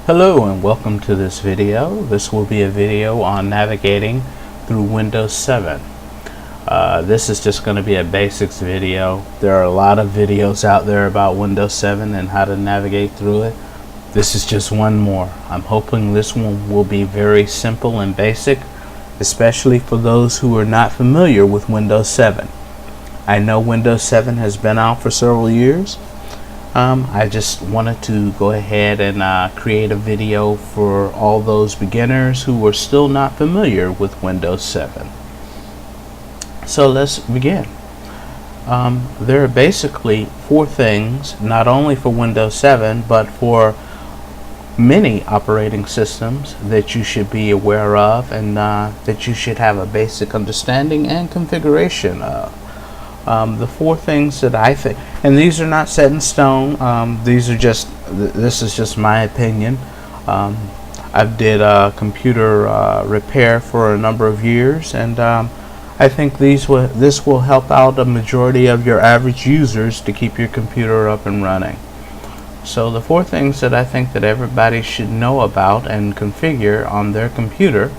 Hello and welcome to this video. This will be a video on navigating through Windows 7. This is just going to be a basics video. There are a lot of videos out there about Windows 7 and how to navigate through it. This is just one more. I'm hoping this one will be very simple and basic, especially for those who are not familiar with Windows 7. I know Windows 7 has been out for several years. I just wanted to go ahead and create a video for all those beginners who are still not familiar with Windows 7. So let's begin. There are basically four things, not only for Windows 7 but for many operating systems, that you should be aware of and that you should have a basic understanding and configuration of. The four things that I think, and these are not set in stone, this is just my opinion. I've did computer repair for a number of years, and I think this will help out a majority of your average users to keep your computer up and running. So the four things that I think that everybody should know about and configure on their computer: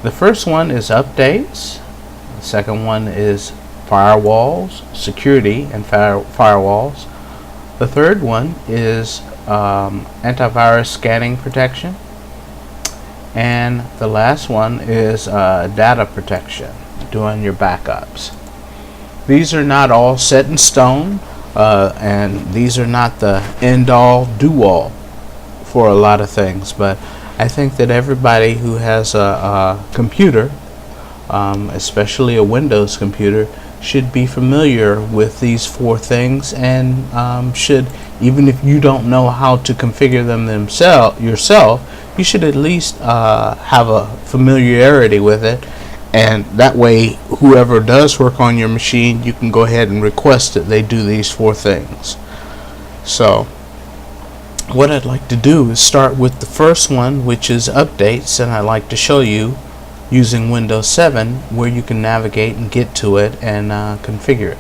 the first one is updates, the second one is firewalls, security and firewalls. The third one is antivirus scanning protection, and the last one is data protection, doing your backups. These are not all set in stone, and these are not the end-all do-all for a lot of things, but I think that everybody who has a computer, especially a Windows computer, should be familiar with these four things, and should, even if you don't know how to configure them yourself, you should at least have a familiarity with it, and that way whoever does work on your machine, you can go ahead and request that they do these four things. So what I'd like to do is start with the first one, which is updates, and I'd like to show you using Windows 7 where you can navigate and get to it and configure it.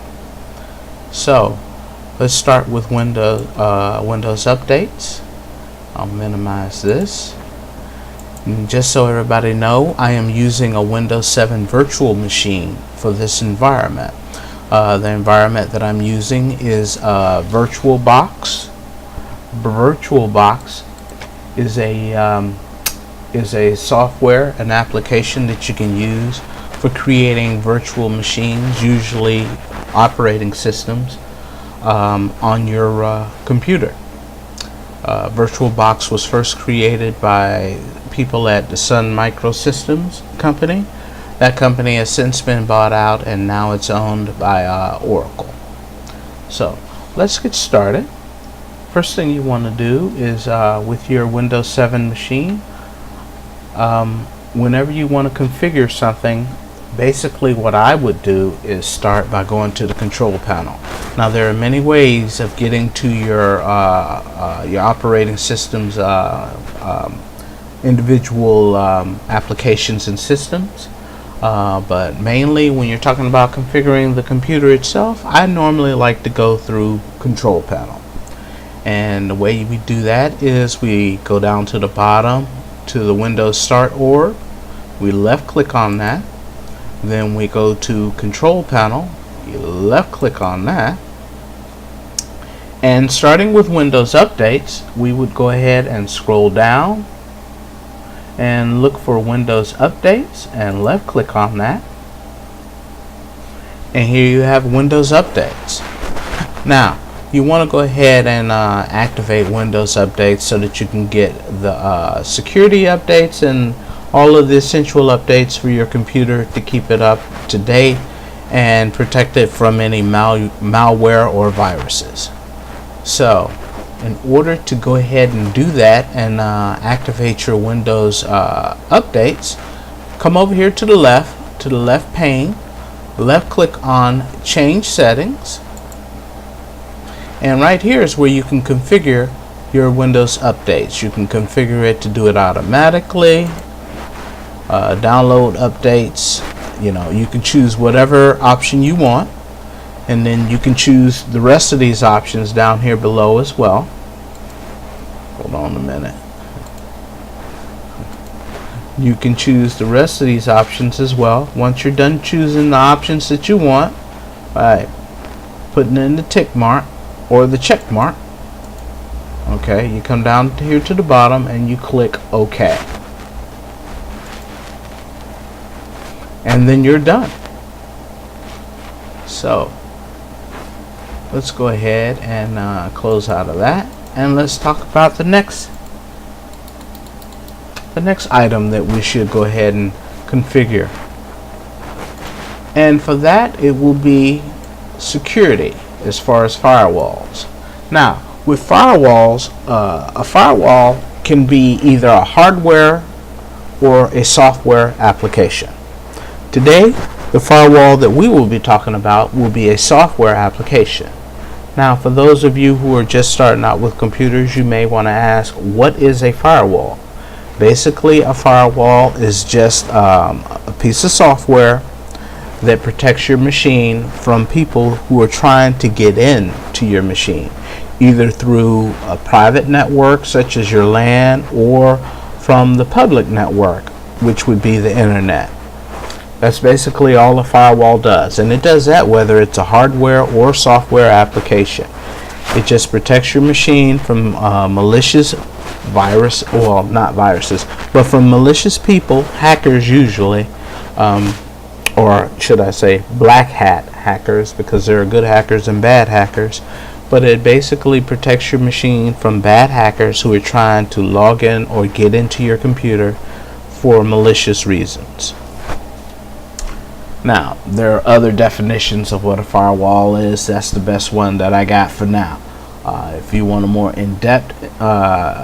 So let's start with Windows updates. I'll minimize this. And just so everybody know, I am using a Windows 7 virtual machine for this environment. The environment that I'm using is VirtualBox. VirtualBox is a software, an application that you can use for creating virtual machines, usually operating systems, on your computer. VirtualBox was first created by people at the Sun Microsystems company. That company has since been bought out, and now it's owned by Oracle. So let's get started. First thing you want to do is with your Windows 7 machine, whenever you want to configure something, basically what I would do is start by going to the control panel. Now there are many ways of getting to your operating system's individual applications and systems, but mainly when you're talking about configuring the computer itself, I normally like to go through control panel. And the way we do that is we go down to the bottom to the Windows Start org, we left click on that, then we go to control panel, you left click on that, and starting with Windows updates, we would go ahead and scroll down and look for Windows updates and left click on that, and here you have Windows updates. Now you want to go ahead and activate Windows updates so that you can get the security updates and all of the essential updates for your computer to keep it up to date and protect it from any malware or viruses. So in order to go ahead and do that and activate your Windows updates, come over here to the left pane, left click on Change Settings, and right here is where you can configure your Windows updates. You can configure it to do it automatically, download updates. You can choose whatever option you want, and then you can choose the rest of these options down here below as well. Hold on a minute. You can choose the rest of these options as well. Once you're done choosing the options that you want, by putting in the tick mark or the check mark, okay, you come down here to the bottom and you click OK. And then you're done. So let's go ahead and close out of that, and let's talk about the next item that we should go ahead and configure. And for that, it will be security as far as firewalls. Now, with firewalls, a firewall can be either a hardware or a software application. Today, the firewall that we will be talking about will be a software application. Now, for those of you who are just starting out with computers, you may want to ask, what is a firewall? Basically, a firewall is just a piece of software that protects your machine from people who are trying to get in to your machine, either through a private network such as your LAN or from the public network, which would be the internet. That's basically all a firewall does, and it does that whether it's a hardware or software application. It just protects your machine from malicious not viruses, but from malicious people, hackers usually, or should I say black hat hackers, because there are good hackers and bad hackers. But it basically protects your machine from bad hackers who are trying to log in or get into your computer for malicious reasons. Now, there are other definitions of what a firewall is. That's the best one that I got for now. If you want a more in-depth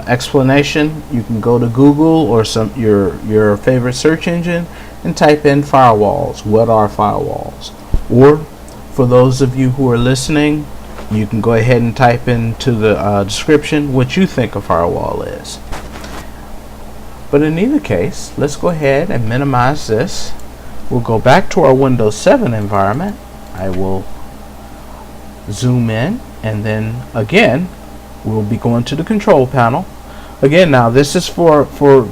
explanation, you can go to Google or your favorite search engine and type in firewalls. What are firewalls? Or for those of you who are listening, you can go ahead and type into the description what you think a firewall is. But in either case, let's go ahead and minimize this. We'll go back to our Windows 7 environment. I will zoom in, and then again we'll be going to the control panel. Again, now this is for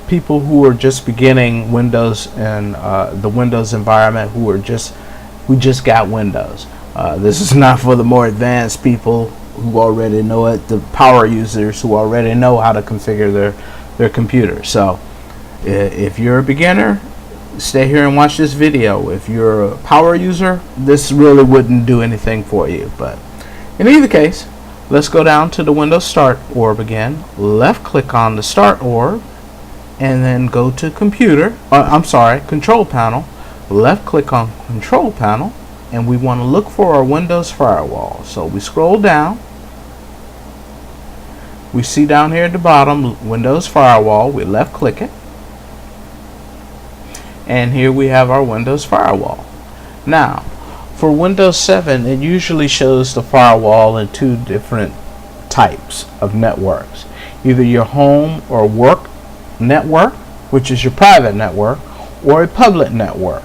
people who are just beginning Windows and the Windows environment, who just got Windows. This is not for the more advanced people who already know it, the power users who already know how to configure their computer. So if you're a beginner, stay here and watch this video. If you're a power user, this really wouldn't do anything for you. But in either case, let's go down to the Windows Start orb again, left click on the Start orb, and then go to Control Panel, left click on Control Panel, and we want to look for our Windows Firewall. So we scroll down, we see down here at the bottom Windows Firewall, we left click it, and here we have our Windows Firewall. Now, for Windows 7, it usually shows the firewall in two different types of networks. Either your home or work network, which is your private network, or a public network,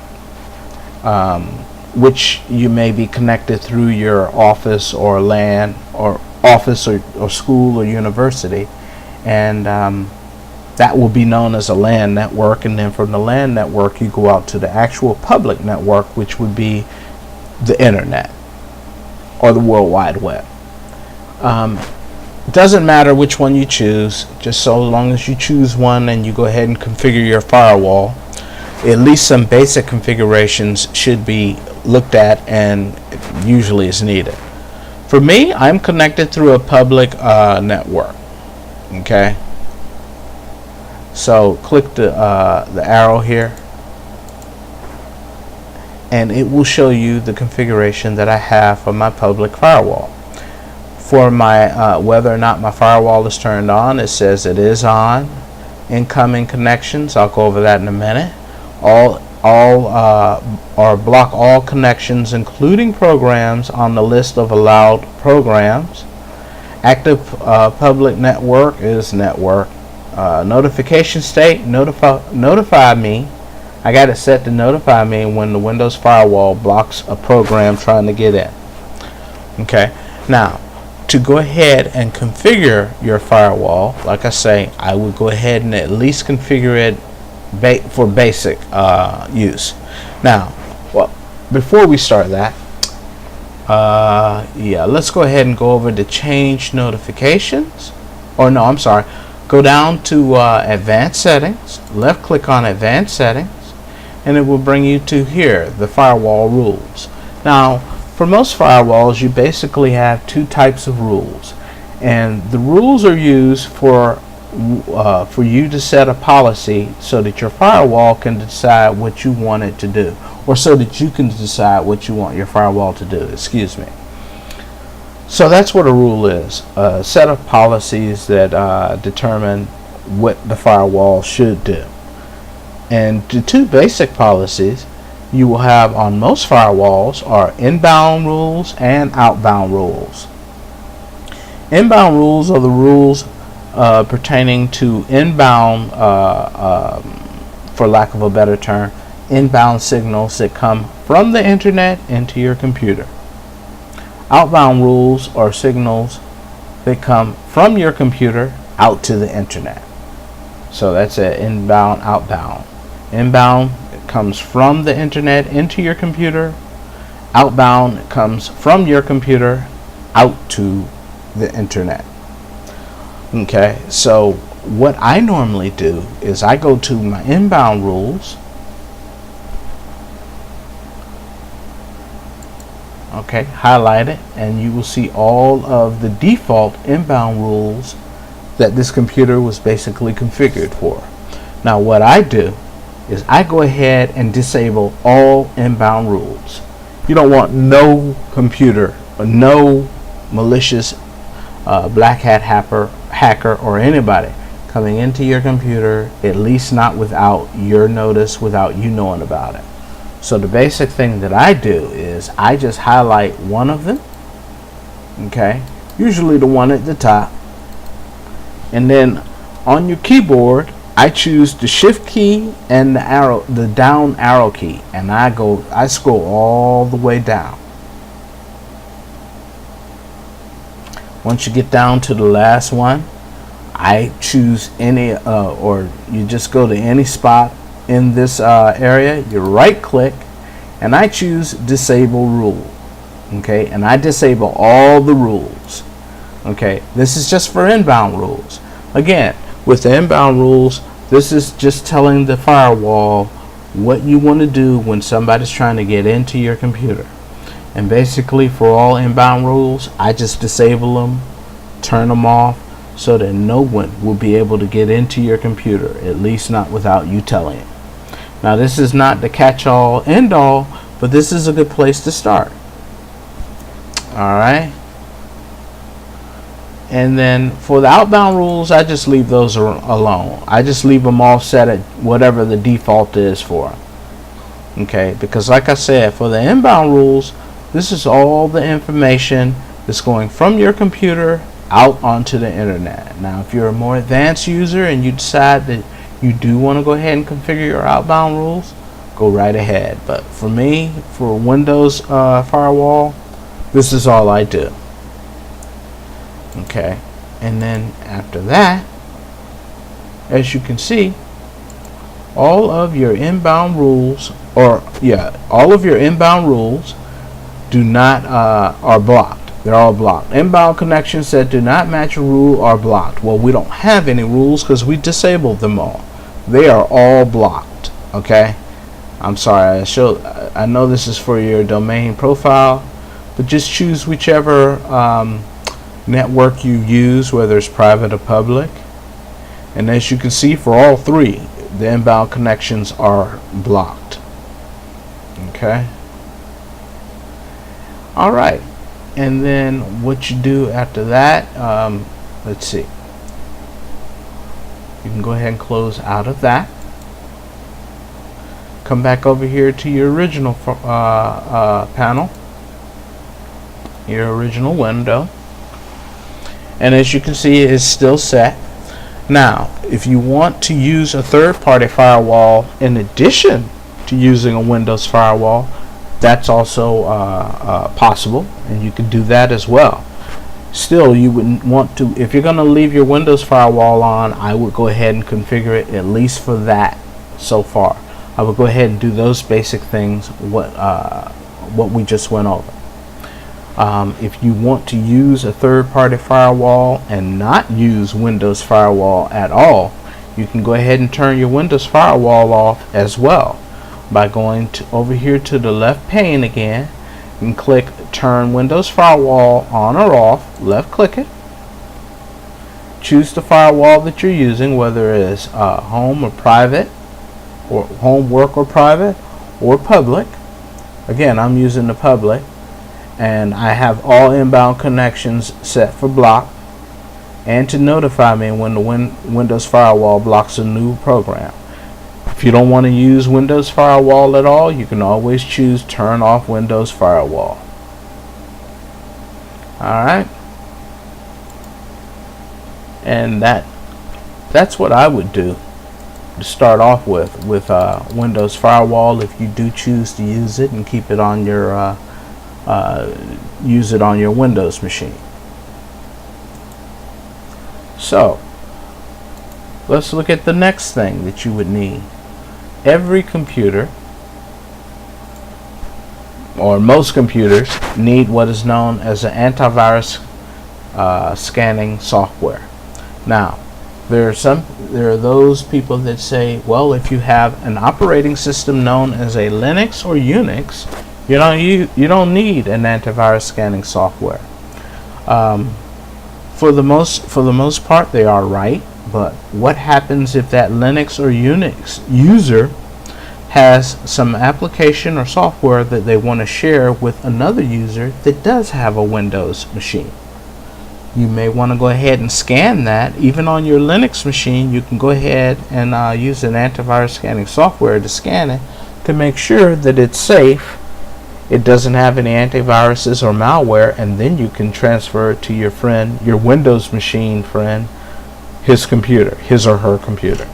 which you may be connected through your office or LAN, or office or school or university, and that will be known as a LAN network. And then from the LAN network you go out to the actual public network, which would be the internet or the World Wide Web. Doesn't matter which one you choose, just so long as you choose one and you go ahead and configure your firewall, at least some basic configurations should be looked at, and usually is needed. For me, I'm connected through a public network. Okay, so click the arrow here, and it will show you the configuration that I have for my public firewall. For my whether or not my firewall is turned on, it says it is on. Incoming connections, I'll go over that in a minute. Or block all connections, including programs on the list of allowed programs. Active public network is network. Notification state, notify me. I got it set to notify me when the Windows Firewall blocks a program trying to get in. Okay, now to go ahead and configure your firewall, like I say, I would go ahead and at least configure it for basic use. Now, well, before we start that, yeah, let's go ahead and go over to change notifications. Or no, I'm sorry. Go down to advanced settings, left click on advanced settings, and it will bring you to here, the firewall rules. Now, for most firewalls, you basically have two types of rules, and the rules are used for you to set a policy so that your firewall can decide what you want it to do, or so that you can decide what you want your firewall to do, excuse me. So that's what a rule is, a set of policies that determine what the firewall should do. And the two basic policies you will have on most firewalls are inbound rules and outbound rules. Inbound rules are the rules pertaining to inbound, for lack of a better term, inbound signals that come from the internet into your computer. Outbound rules are signals that come from your computer out to the internet. So that's an inbound, outbound. Inbound comes from the internet into your computer. Outbound comes from your computer out to the internet. Okay, so what I normally do is I go to my inbound rules. Okay, highlight it, and you will see all of the default inbound rules that this computer was basically configured for. Now what I do is I go ahead and disable all inbound rules. You don't want no computer or no malicious black hat hacker or anybody coming into your computer, at least not without your notice, without you knowing about it. So the basic thing that I do is I just highlight one of them, okay, usually the one at the top, and then on your keyboard I choose the shift key and the down arrow key, and I scroll all the way down. Once you get down to the last one, I choose any or you just go to any spot in this area, you right click, and I choose disable rule. Okay, and I disable all the rules. Okay, this is just for inbound rules. Again, with the inbound rules, this is just telling the firewall what you want to do when somebody's trying to get into your computer. And basically for all inbound rules, I just disable them, turn them off, so that no one will be able to get into your computer, at least not without you telling it. Now this is not the catch-all end-all, but this is a good place to start. Alright, and then for the outbound rules, I just leave those alone. I just leave them all set at whatever the default is for them. Okay, because like I said, for the inbound rules, this is all the information that's going from your computer out onto the internet. Now if you're a more advanced user and you decide that you do want to go ahead and configure your outbound rules, go right ahead. But for me, for Windows firewall, this is all I do. Okay, and then after that, as you can see, all of your inbound rules, all of your inbound rules do not are blocked. They're all blocked. Inbound connections that do not match a rule are blocked. Well, we don't have any rules because we disabled them all. They are all blocked. Okay, I'm sorry. I know this is for your domain profile, but just choose whichever network you use, whether it's private or public. And as you can see, for all three, the inbound connections are blocked. Okay. All right. And then what you do after that, let's see. You can go ahead and close out of that. Come back over here to your original panel, your original window. And as you can see, it's still set. Now, if you want to use a third-party firewall in addition to using a Windows firewall, that's also possible, and you can do that as well. Still, you wouldn't want to, if you're going to leave your Windows firewall on, I would go ahead and configure it at least for that so far. I will go ahead and do those basic things what we just went over. If you want to use a third-party firewall and not use Windows Firewall at all, you can go ahead and turn your Windows Firewall off as well by going over here to the left pane again and click Turn Windows Firewall on or off. Left click it. Choose the firewall that you're using, whether it is home or private, or home, work, or private, or public. Again, I'm using the public, and I have all inbound connections set for block and to notify me when the Windows Firewall blocks a new program. If you don't want to use Windows Firewall at all, you can always choose Turn Off Windows Firewall. Alright, and that's what I would do to start off with Windows Firewall, if you do choose to use it and keep it on your use it on your Windows machine. So let's look at the next thing that you would need. Every computer, or most computers, need what is known as an antivirus scanning software. Now, there are those people that say, well, if you have an operating system known as a Linux or Unix, you don't need an antivirus scanning software. For the most part, they are right. But what happens if that Linux or Unix user has some application or software that they want to share with another user that does have a Windows machine? You may want to go ahead and scan that. Even on your Linux machine, you can go ahead and use an antivirus scanning software to scan it to make sure that it's safe, it doesn't have any antiviruses or malware, and then you can transfer it to your friend, your Windows machine friend, his computer, his or her computer.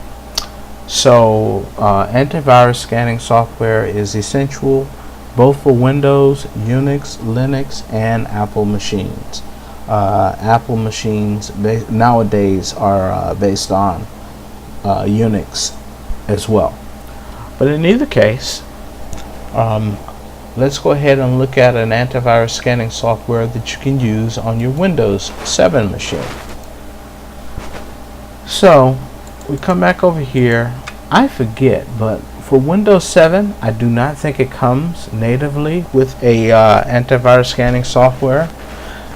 So antivirus scanning software is essential both for Windows, Unix, Linux, and Apple machines. Apple machines nowadays are based on Unix as well. But in either case, let's go ahead and look at an antivirus scanning software that you can use on your Windows 7 machine. So we come back over here. I forget, but for Windows 7, I do not think it comes natively with a antivirus scanning software.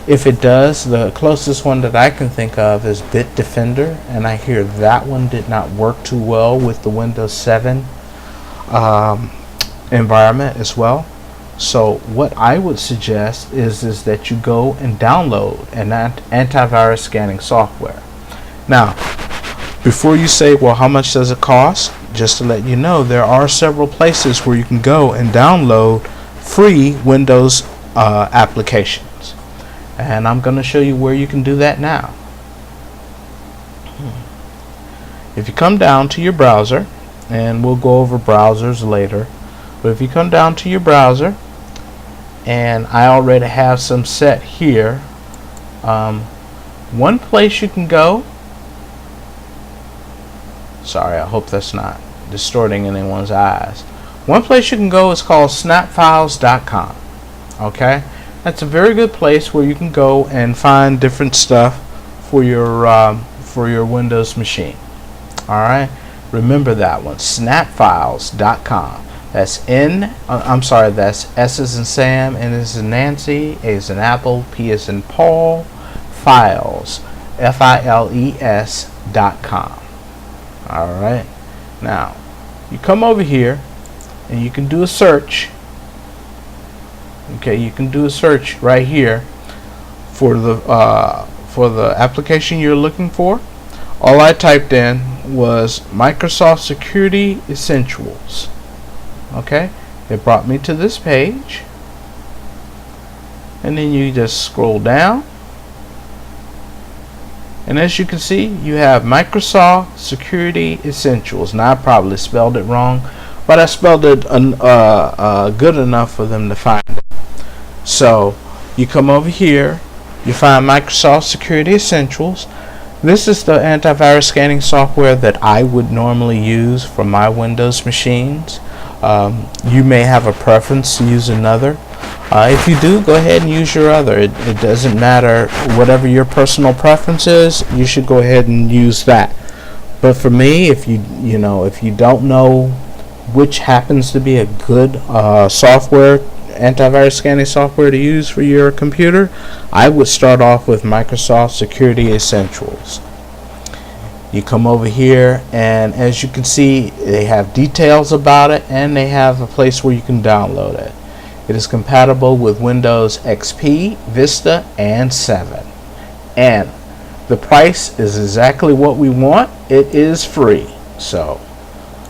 If it does, the closest one that I can think of is Bitdefender, and I hear that one did not work too well with the Windows 7 environment as well. So what I would suggest is that you go and download an antivirus scanning software. Now, before you say, well, how much does it cost? Just to let you know, there are several places where you can go and download free Windows applications. And I'm going to show you where you can do that now. If you come down to your browser, and we'll go over browsers later, but if you come down to your browser, and I already have some set here, one place you can go, sorry, I hope that's not distorting anyone's eyes. One place you can go is called snapfiles.com. Okay, that's a very good place where you can go and find different stuff for your Windows machine. All right, remember that one, snapfiles.com. That's that's S as in Sam, N as in Nancy, A as in Apple, P as in Paul, files, files.com. Alright, now you come over here and you can do a search. Okay, you can do a search right here for the application you're looking for. All I typed in was Microsoft Security Essentials. Okay, it brought me to this page, and then you just scroll down, and as you can see, you have Microsoft Security Essentials. Now I probably spelled it wrong, but I spelled it good enough for them to find it. So you come over here, you find Microsoft Security Essentials. This is the antivirus scanning software that I would normally use for my Windows machines. You may have a preference to use another. If you do, go ahead and use your other. It doesn't matter. Whatever your personal preference is, you should go ahead and use that. But for me, if you don't know which happens to be a good antivirus scanning software to use for your computer, I would start off with Microsoft Security Essentials. You come over here, and as you can see, they have details about it, and they have a place where you can download it. It is compatible with Windows XP, Vista, and 7. And the price is exactly what we want. It is free. So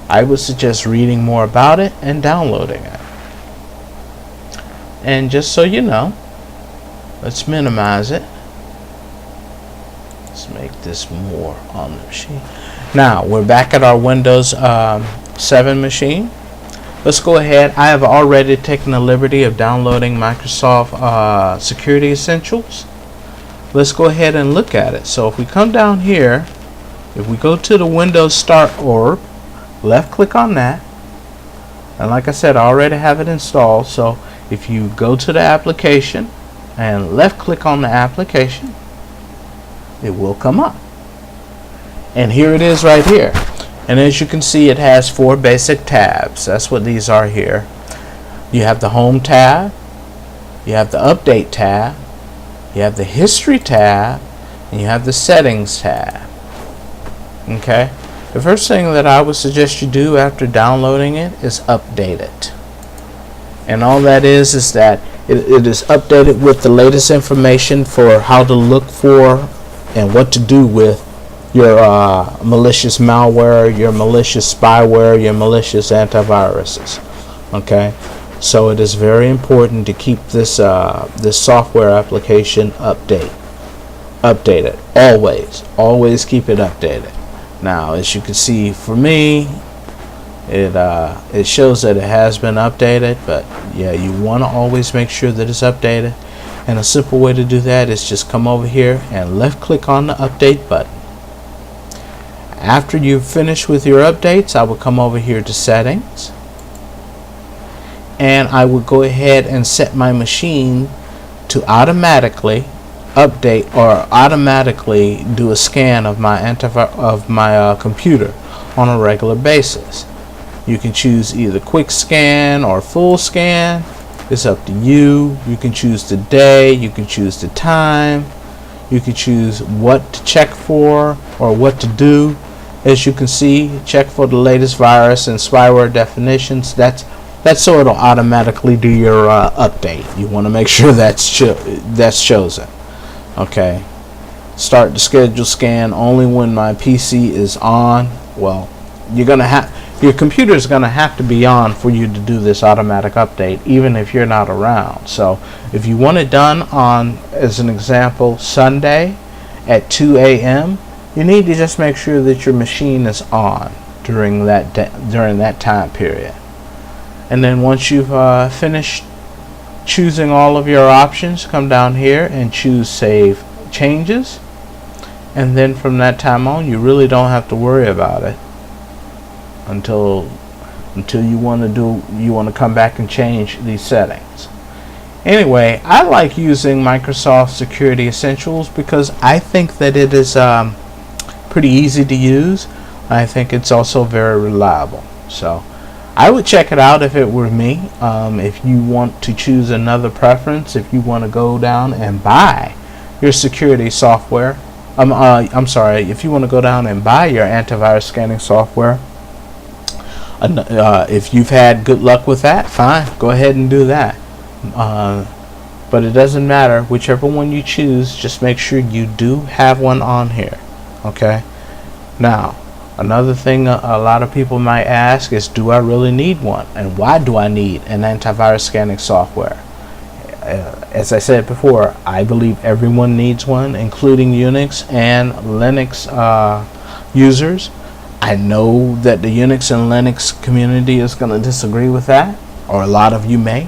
I would suggest reading more about it and downloading it. And just so you know, let's minimize it. Let's make this more on the machine. Now we're back at our Windows 7 machine. Let's go ahead. I have already taken the liberty of downloading Microsoft Security Essentials. Let's go ahead and look at it. So if we come down here, if we go to the Windows Start orb, left click on that, and like I said, I already have it installed. So if you go to the application and left click on the application, it will come up. And here it is right here. And as you can see, it has 4 basic tabs. That's what these are here. You have the Home tab, you have the Update tab, you have the History tab, and you have the Settings tab. Okay? The first thing that I would suggest you do after downloading it is update it. And all that is that it is updated with the latest information for how to look for and what to do with your malicious malware, your malicious spyware, your malicious antiviruses. Okay, so it is very important to keep this this software application updated. Always keep it updated. Now, as you can see, for me, it shows that it has been updated, but yeah, you want to always make sure that it's updated. And a simple way to do that is just come over here and left click on the update button. After you've finished with your updates, I will come over here to settings, and I will go ahead and set my machine to automatically update or automatically do a scan of my computer on a regular basis. You can choose either quick scan or full scan. It's up to you. You can choose the day, you can choose the time, you can choose what to check for or what to do. As you can see, check for the latest virus and spyware definitions. That's so it'll automatically do your update. You want to make sure that's chosen. Okay. Start the schedule scan only when my PC is on. Well, your computer is going to have to be on for you to do this automatic update, even if you're not around. So if you want it done on, as an example, Sunday at 2 a.m., you need to just make sure that your machine is on during that time period. And then once you've finished choosing all of your options, come down here and choose Save Changes. And then from that time on, you really don't have to worry about it until you want to come back and change these settings. Anyway, I like using Microsoft Security Essentials because I think that it is pretty easy to use. I think it's also very reliable. So I would check it out if it were me. If you want to choose another preference, if you want to go down and buy your security software, if you want to go down and buy your antivirus scanning software, if you've had good luck with that, fine, go ahead and do that. But it doesn't matter. Whichever one you choose, just make sure you do have one on here. Okay. Now, another thing a lot of people might ask is, do I really need one? And why do I need an antivirus scanning software? As I said before, I believe everyone needs one, including Unix and Linux users. I know that the Unix and Linux community is going to disagree with that, or a lot of you may.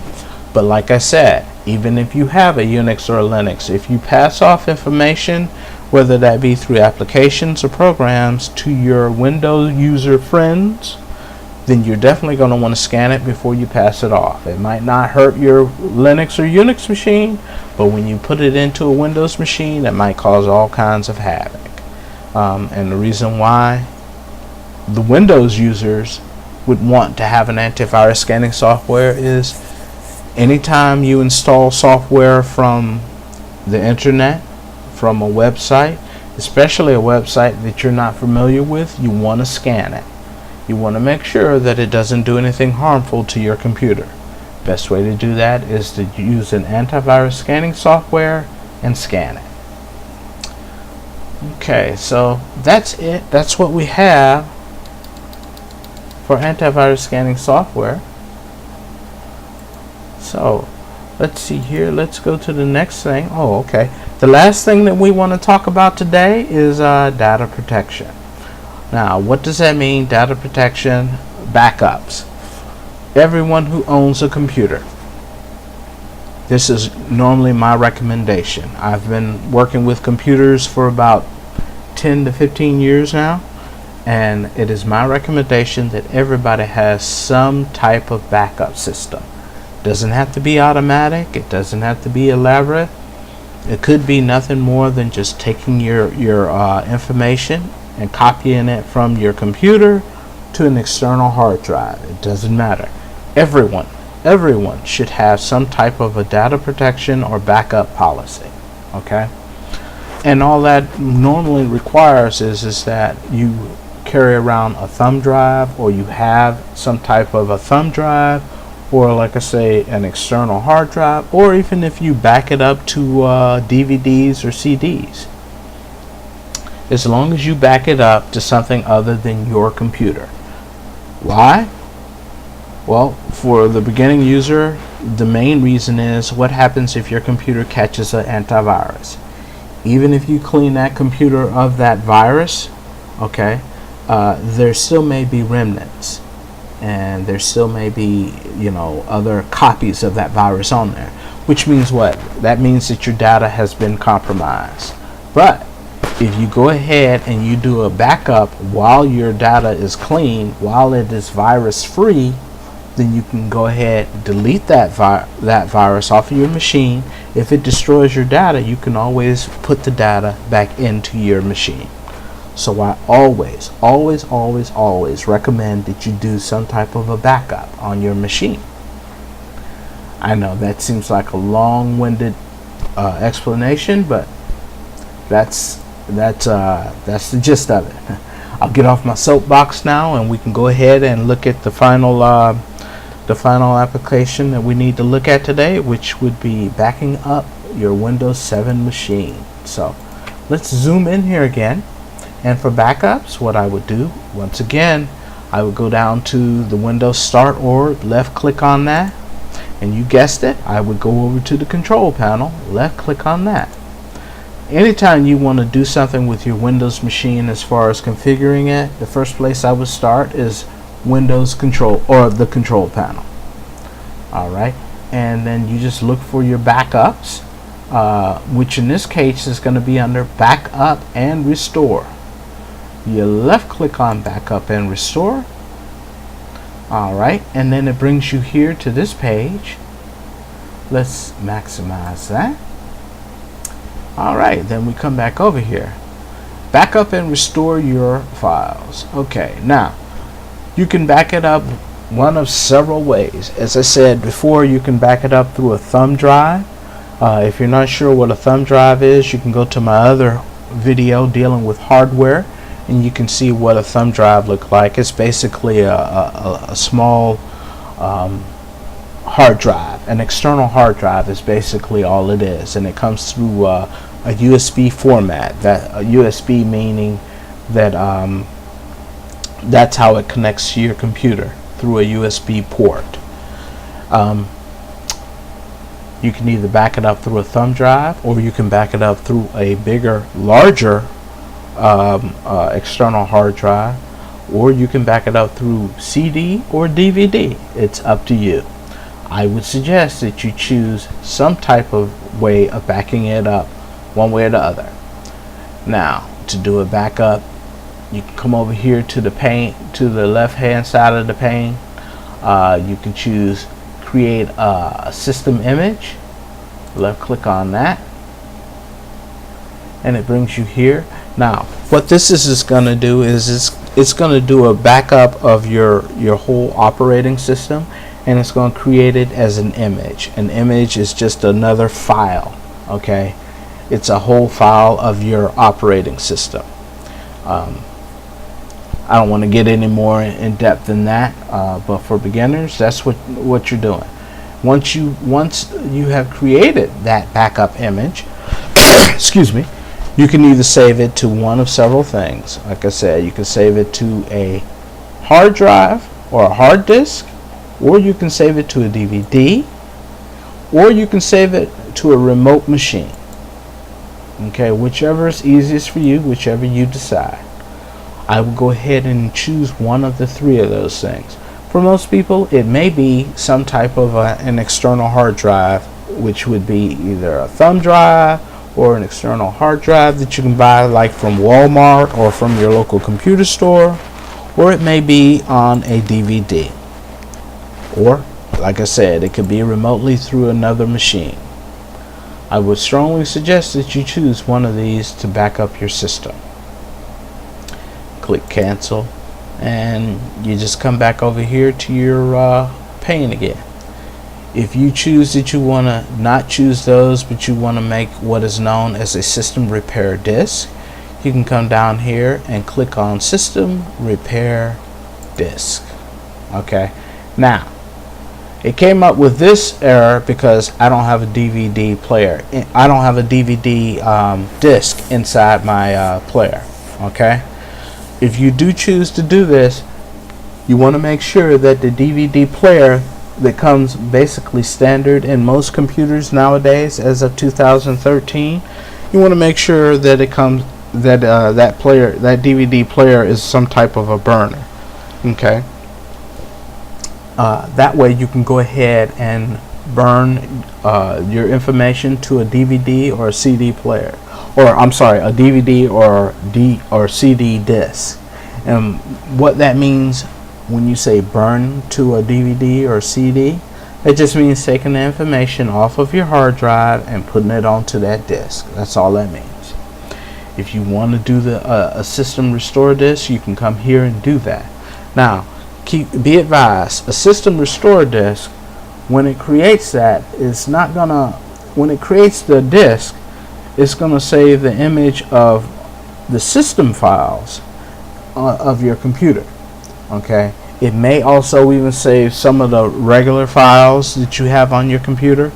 But like I said, even if you have a Unix or a Linux, if you pass off information whether that be through applications or programs, to your Windows user friends, then you're definitely going to want to scan it before you pass it off. It might not hurt your Linux or Unix machine, but when you put it into a Windows machine, it might cause all kinds of havoc. And the reason why the Windows users would want to have an antivirus scanning software is anytime you install software from the internet, from a website, especially a website that you're not familiar with, you want to scan it. You want to make sure that it doesn't do anything harmful to your computer. Best way to do that is to use an antivirus scanning software and scan it. Okay, so that's it. That's what we have for antivirus scanning software. So let's see here. Let's go to the next thing. Oh, okay. The last thing that we want to talk about today is data protection. Now, what does that mean? Data protection, backups. Everyone who owns a computer, this is normally my recommendation. I've been working with computers for about 10 to 15 years now, and it is my recommendation that everybody has some type of backup system. It doesn't have to be automatic. It doesn't have to be elaborate. It could be nothing more than just taking your information and copying it from your computer to an external hard drive. It doesn't matter. Everyone should have some type of a data protection or backup policy. Okay? And all that normally requires is that you carry around a thumb drive, or you have some type of a thumb drive, or like I say, an external hard drive, or even if you back it up to DVDs or CDs. As long as you back it up to something other than your computer. Why? Well, for the beginning user, the main reason is what happens if your computer catches an antivirus. Even if you clean that computer of that virus, okay, there still may be remnants, and there still may be, other copies of that virus on there. Which means what? That means that your data has been compromised. But if you go ahead and you do a backup while your data is clean, while it is virus free, then you can go ahead and delete that virus off of your machine. If it destroys your data, you can always put the data back into your machine. So I always recommend that you do some type of a backup on your machine. I know that seems like a long-winded explanation, but that's the gist of it. I'll get off my soapbox now, and we can go ahead and look at the final application that we need to look at today, which would be backing up your Windows 7 machine. So let's zoom in here again. And for backups, what I would do, once again, I would go down to the Windows Start org, left click on that, and you guessed it, I would go over to the control panel, left click on that. Anytime you want to do something with your Windows machine as far as configuring it, the first place I would start is Windows Control, or the control panel. Alright, and then you just look for your backups, which in this case is going to be under Backup and Restore. You left click on Backup and Restore. Alright, and then it brings you here to this page. Let's maximize that. Alright, then we come back over here. Backup and restore your files. Okay, now you can back it up one of several ways. As I said before, you can back it up through a thumb drive. If you're not sure what a thumb drive is, you can go to my other video dealing with hardware, and you can see what a thumb drive looks like. It's basically a small hard drive. An external hard drive is basically all it is, and it comes through a USB format. That USB meaning that that's how it connects to your computer, through a USB port. You can either back it up through a thumb drive, or you can back it up through a bigger, larger external hard drive, or you can back it up through CD or DVD. It's up to you. I would suggest that you choose some type of way of backing it up, one way or the other. Now, to do a backup, you can come over here to the pane, to the left hand side of the pane. You can choose create a system image. Left click on that, and it brings you here. Now, what this is going to do is it's going to do a backup of your whole operating system, and it's going to create it as an image. An image is just another file. Okay, it's a whole file of your operating system. I don't want to get any more in depth than that, but for beginners, that's what you're doing. Once you have created that backup image, excuse me, you can either save it to one of several things. Like I said, you can save it to a hard drive or a hard disk, or you can save it to a DVD, or you can save it to a remote machine. Okay, whichever is easiest for you, whichever you decide. I will go ahead and choose one of the three of those things. For most people, it may be some type of an external hard drive, which would be either a thumb drive or an external hard drive that you can buy like from Walmart or from your local computer store, or it may be on a DVD, or like I said, it could be remotely through another machine. I would strongly suggest that you choose one of these to back up your system. Click cancel, and you just come back over here to your pane again. If you choose that you want to not choose those, but you want to make what is known as a system repair disk, you can come down here and click on system repair disk. Okay, now it came up with this error because I don't have a DVD player. I don't have a DVD disk inside my player. Okay, if you do choose to do this, you want to make sure that the DVD player that comes basically standard in most computers nowadays as of 2013, you want to make sure that it comes that that DVD player is some type of a burner. Okay, that way you can go ahead and burn your information to a DVD or a CD player, or I'm sorry, a DVD or CD disc. And what that means when you say burn to a DVD or CD, it just means taking the information off of your hard drive and putting it onto that disk. That's all that means. If you want to do a system restore disk, you can come here and do that. Now, be advised, a system restore disk, when it creates that, it's not gonna, when it creates the disk, it's gonna save the image of the system files of your computer. Okay, it may also even save some of the regular files that you have on your computer.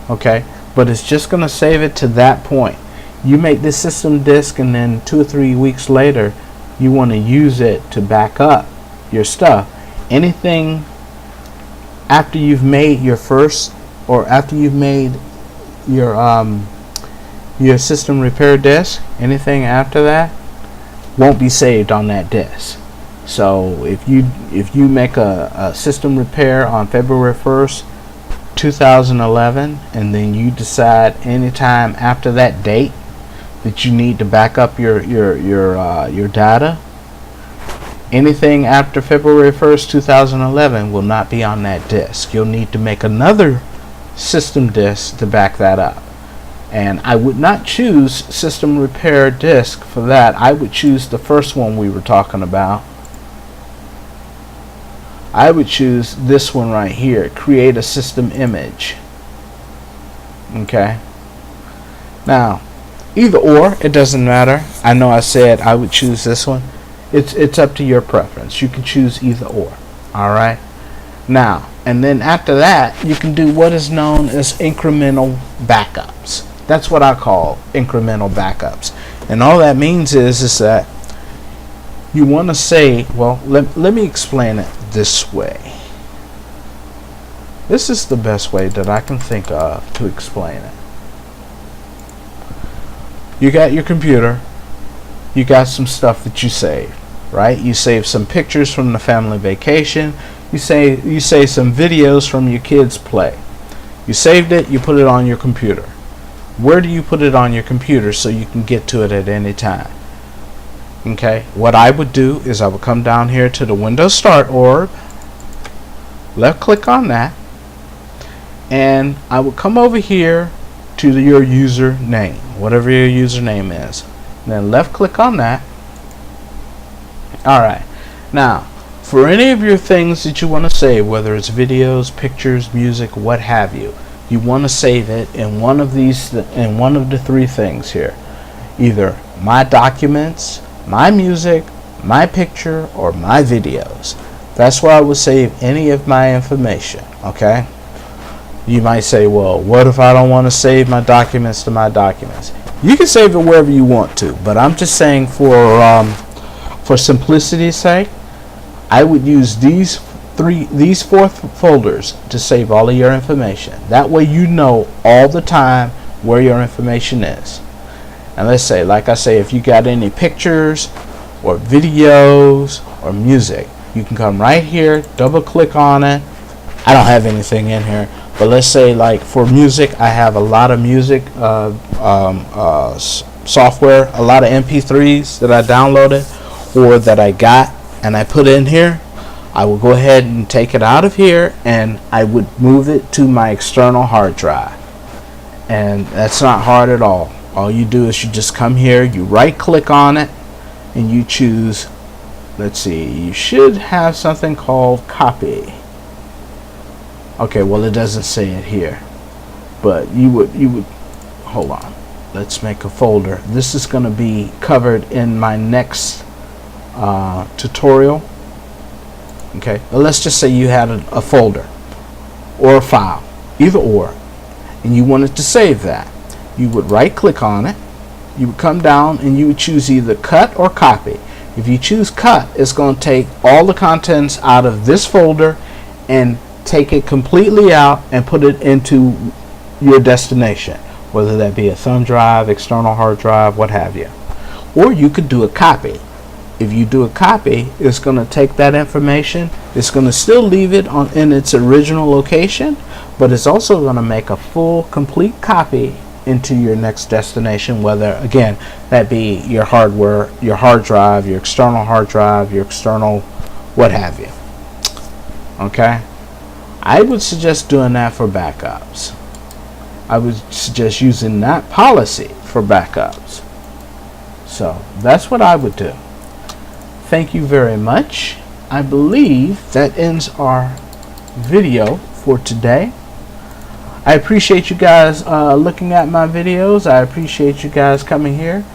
Okay, but it's just going to save it to that point. You make this system disk, and then 2 or 3 weeks later you want to use it to back up your stuff. Anything after you've made your first, or after you've made your system repair disk, anything after that won't be saved on that disk. So if you make a system repair on February 1st, 2011, and then you decide anytime after that date that you need to back up your data, anything after February 1st, 2011 will not be on that disk. You'll need to make another system disk to back that up. And I would not choose system repair disk for that. I would choose the first one we were talking about. I would choose this one right here, create a system image. Okay, now either or, it doesn't matter. I know I said I would choose this one. It's up to your preference. You can choose either or. Alright, now, and then after that you can do what is known as incremental backups. That's what I call incremental backups. And all that means is that you want to say, well, let me explain it this way. This is the best way that I can think of to explain it. You got your computer, you got some stuff that you saved, right? You saved some pictures from the family vacation, you saved some videos from your kids' play. You saved it, you put it on your computer. where do you put it on your computer so you can get to it at any time? Okay, what I would do is I would come down here to the Windows Start orb, left click on that, and I would come over here to your username, whatever your username is, and then left click on that. Alright, now for any of your things that you want to save, whether it's videos, pictures, music, what have you, you want to save it in one of these, in one of the three things here, either my documents, my music, my picture, or my videos. That's where I would save any of my information. Okay, you might say, well, what if I don't want to save my documents to my documents? You can save it wherever you want to, but I'm just saying for simplicity's sake, I would use these four folders to save all of your information. That way you know all the time where your information is. And let's say, like I say, if you got any pictures or videos or music, you can come right here, double click on it. I don't have anything in here, but let's say like for music, I have a lot of music software, a lot of MP3s that I downloaded or that I got and I put in here. I will go ahead and take it out of here and I would move it to my external hard drive. And that's not hard at all. All you do is you just come here, you right click on it, and you choose, let's see, you should have something called copy. Okay, well it doesn't say it here, but you would hold on, let's make a folder. This is going to be covered in my next tutorial. Okay, well, let's just say you had a folder or a file, either or, and you wanted to save that. You would right click on it, you would come down and you would choose either cut or copy. If you choose cut, it's going to take all the contents out of this folder and take it completely out and put it into your destination, whether that be a thumb drive, external hard drive, what have you. Or you could do a copy. If you do a copy, it's going to take that information, it's going to still leave it in its original location, but it's also going to make a full complete copy into your next destination, whether again that be your hardware, your hard drive, your external hard drive, your external what have you. Okay, I would suggest doing that for backups. I would suggest using that policy for backups. So that's what I would do. Thank you very much. I believe that ends our video for today. I appreciate you guys looking at my videos. I appreciate you guys coming here.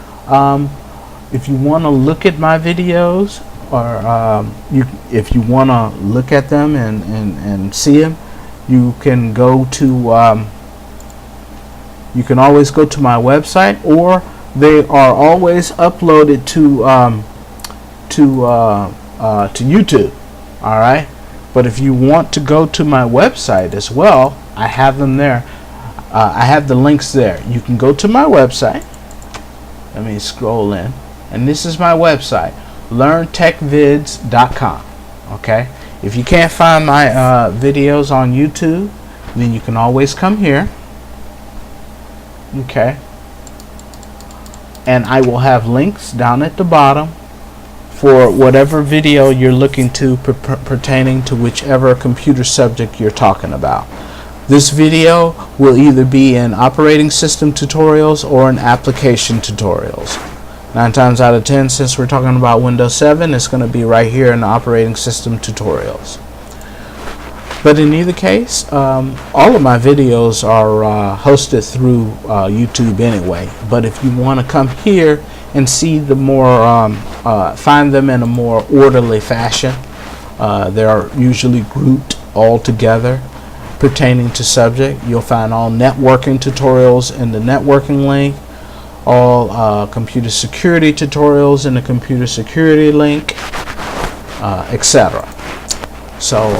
If you want to look at my videos, or if you want to look at them and see them, you can go to you can always go to my website, or they are always uploaded to YouTube. All right, but if you want to go to my website as well, I have them there. I have the links there. You can go to my website. Let me scroll in, and this is my website, learntechvids.com. Okay, if you can't find my videos on YouTube, then you can always come here. Okay, and I will have links down at the bottom for whatever video you're looking to pertaining to whichever computer subject you're talking about. This video will either be in operating system tutorials or in application tutorials. 9 times out of 10, since we're talking about Windows 7, it's going to be right here in the operating system tutorials. But in either case, all of my videos are hosted through YouTube anyway. But if you want to come here and see the more, find them in a more orderly fashion, they are usually grouped all together pertaining to subject. You'll find all networking tutorials in the networking link, all computer security tutorials in the computer security link, etc. So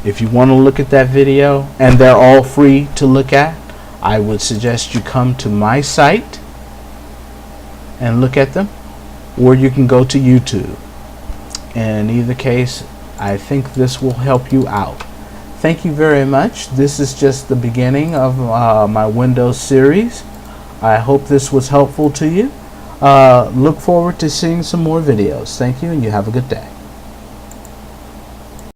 if you want to look at that video, and they're all free to look at, I would suggest you come to my site and look at them, or you can go to YouTube. In either case, I think this will help you out. Thank you very much. This is just the beginning of my Windows series. I hope this was helpful to you. Look forward to seeing some more videos. Thank you, and you have a good day.